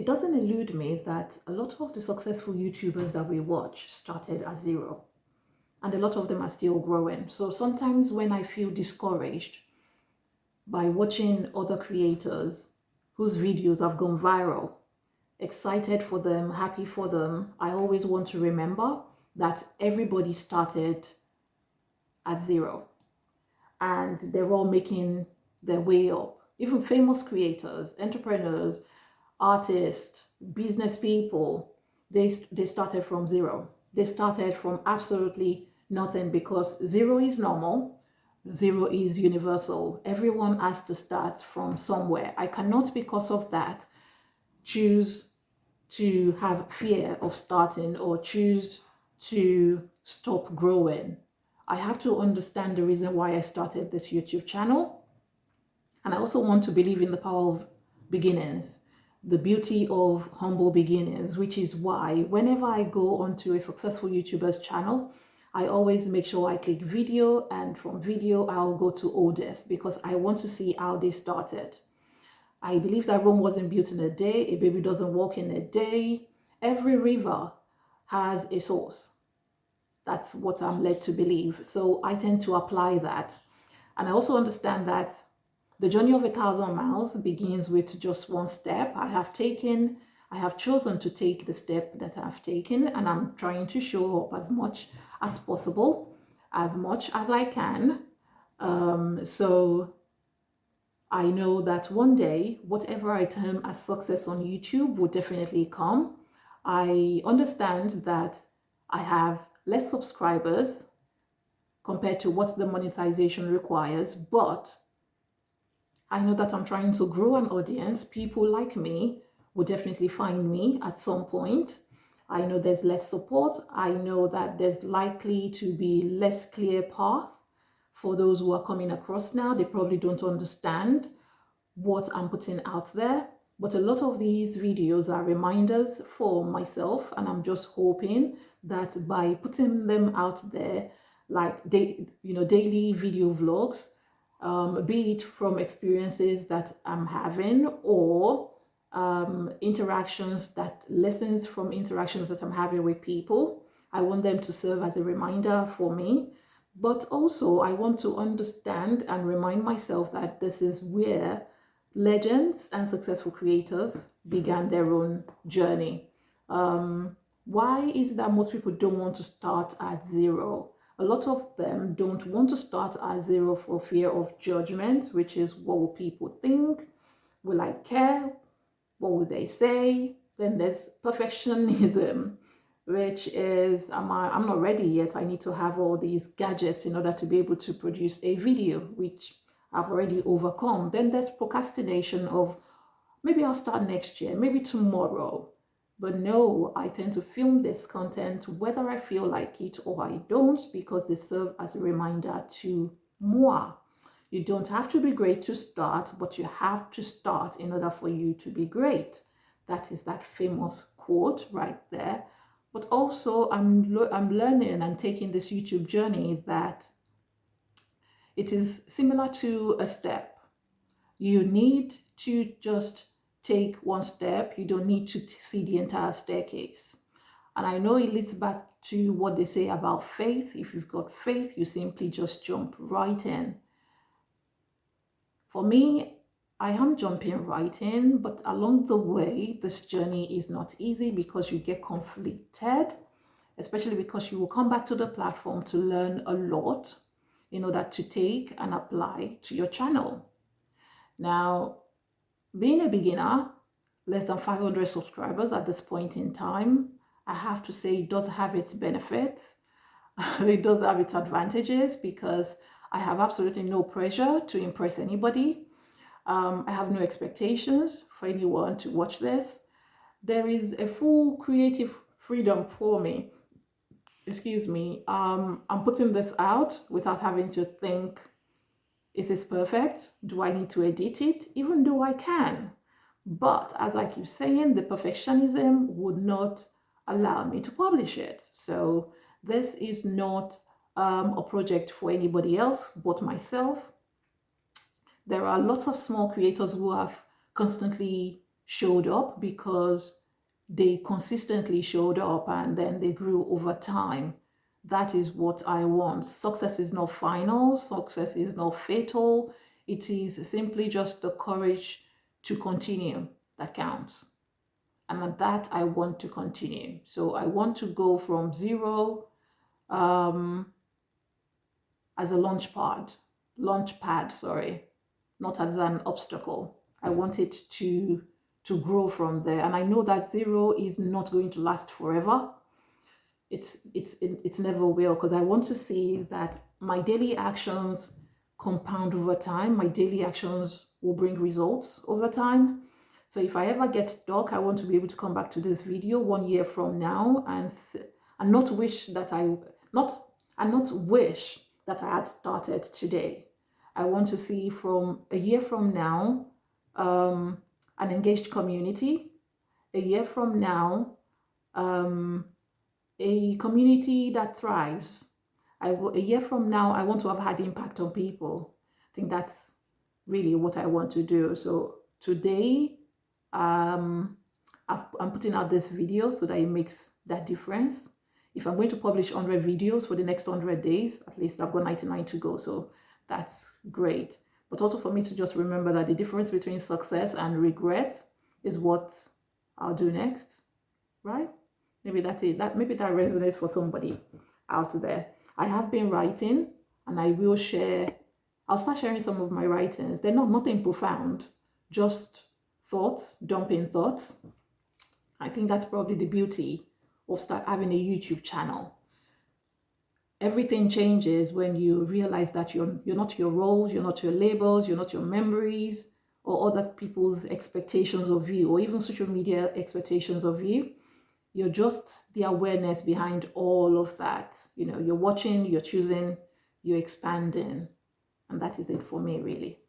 it doesn't elude me that a lot of the successful YouTubers that we watch started at zero, and a lot of them are still growing. So sometimes when I feel discouraged by watching other creators whose videos have gone viral, excited for them, happy for them, I always want to remember that everybody started at zero and they're all making their way up. Even famous creators, entrepreneurs, artists, business people, they started from zero. They started from absolutely nothing, because zero is normal, zero is universal. Everyone has to start from somewhere. I cannot, because of that, choose to have fear of starting or choose to stop growing. I have to understand the reason why I started this YouTube channel. And I also want to believe in the power of beginnings, the beauty of humble beginnings, which is why whenever I go onto a successful YouTuber's channel, I always make sure I click video, and from video, I'll go to oldest, because I want to see how they started. I believe that Rome wasn't built in a day. A baby doesn't walk in a day. Every river has a source. That's what I'm led to believe. So I tend to apply that. And I also understand that the journey of 1,000 miles begins with just one step. I have chosen to take the step that I've taken, and I'm trying to show up as much as possible, as much as I can. So I know that one day, whatever I term as success on YouTube will definitely come. I understand that I have less subscribers compared to what the monetization requires, but I know that I'm trying to grow an audience. People like me will definitely find me at some point. I know there's less support. I know that there's likely to be less clear path for those who are coming across now. They probably don't understand what I'm putting out there. But a lot of these videos are reminders for myself, and I'm just hoping that by putting them out there, like daily video vlogs, be it from experiences that I'm having or lessons from interactions that I'm having with people. I want them to serve as a reminder for me, but also I want to understand and remind myself that this is where legends and successful creators began their own journey. Why is it that most people don't want to start at zero? A lot of them don't want to start at zero for fear of judgment, which is, what will people think? Will I care? What will they say? Then there's perfectionism, which is, I'm not ready yet. I need to have all these gadgets in order to be able to produce a video, which I've already overcome. Then there's procrastination of, maybe I'll start next year, maybe tomorrow. But no, I tend to film this content whether I feel like it or I don't, because they serve as a reminder to moi. You don't have to be great to start, but you have to start in order for you to be great. That is that famous quote right there. But also I'm learning and taking this YouTube journey that it is similar to a step. You need to just take one step. You don't need to see the entire staircase. And I know it leads back to what they say about faith. If you've got faith, you simply just jump right in. For me, I am jumping right in, but along the way, this journey is not easy, because you get conflicted, especially because you will come back to the platform to learn a lot in order to take and apply to your channel. Now, being a beginner, less than 500 subscribers at this point in time, I have to say it does have its benefits. It does have its advantages, because I have absolutely no pressure to impress anybody. I have no expectations for anyone to watch this. There is a full creative freedom for me. Excuse me. I'm putting this out without having to think, is this perfect? Do I need to edit it? Even though I can. But as I keep saying, the perfectionism would not allow me to publish it. So this is not a project for anybody else but myself. There are lots of small creators who have constantly showed up because they consistently showed up and then they grew over time. That is what I want. Success is not final, success is not fatal. It is simply just the courage to continue that counts. And at that, I want to continue. So I want to go from zero as a launch pad, sorry, not as an obstacle. I want it to grow from there. And I know that zero is not going to last forever. It's never will, because I want to see that my daily actions compound over time. My daily actions will bring results over time. So if I ever get stuck, I want to be able to come back to this video 1 year from now and not wish that not wish that I had started today. I want to see from a year from now an engaged community. A year from now, a community that thrives. A year from now, I want to have had impact on people. I think that's really what I want to do. So today, I'm putting out this video so that it makes that difference. If I'm going to publish 100 videos for the next 100 days, at least I've got 99 to go. So that's great. But also for me to just remember that the difference between success and regret is what I'll do next, right? Maybe that's it. Maybe that resonates for somebody out there. I have been writing, and I will share. I'll start sharing some of my writings. They're nothing profound, just thoughts, dumping thoughts. I think that's probably the beauty of having a YouTube channel. Everything changes when you realize that you're not your roles, you're not your labels, you're not your memories, or other people's expectations of you, or even social media expectations of you. You're just the awareness behind all of that. You know, you're watching, you're choosing, you're expanding. And that is it for me, really.